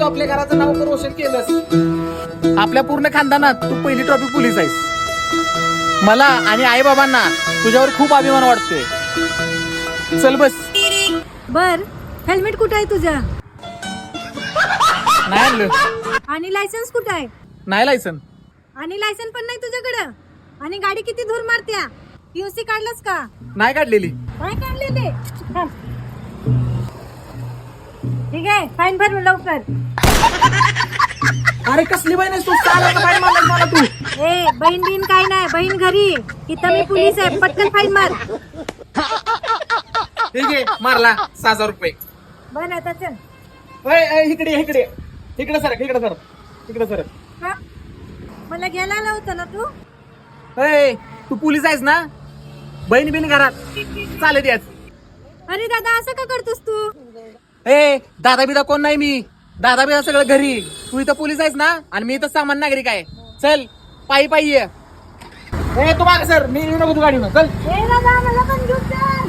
तू आपल्या घराचं नाव रोशन केलंस. आपल्या पूर्ण खानदानात तू पहिली ट्रॉफिक पोलीस आहेस. मला आणि आई बाबांना तुझ्यावर खूप अभिमान वाटतोय. चल बस. बर, हेल्मेट कुठं आहे तुझं? नाही आणलं. आणि लायसन्स कुठं आहे? नाही लायसन. आणि लायसन पण नाही तुझ्याकडं? आणि गाडी किती धूर मारत्या? पीयूसी काढलास का? नाही काढलेली. काय काढलेले? ठीक आहे, फाईन भर लवकर. अरे कसली बहीण आहेस तू? फाईन मारलास मला तू. ए बहीण बिन काय नाही, बहीण घरी. इथं मी पोलीस आहे, पटकन फाईन मार. ठीक आहे, मारला 6,000 रुपये. बर आता चल. इकडे इकडे इकडे सर इकडे सर इकडे सर. का? मला घ्यायला आला होता ना तू? तू पोलीस आहेस ना? बहीण बिन घरात चालत याच. अरे दादा, असं का करतोस तू? दादा बिदा कोण नाही मी. दादा बिदा सगळं घरी. तू इथं पोलीस आहेस ना? आणि मी इथं सामान्य नागरिक आहे. चल पायी पायी ये. तू माग सर, मी येऊ नको तू गाडीनं. चल. ए दादा, मला पण घेऊन चल.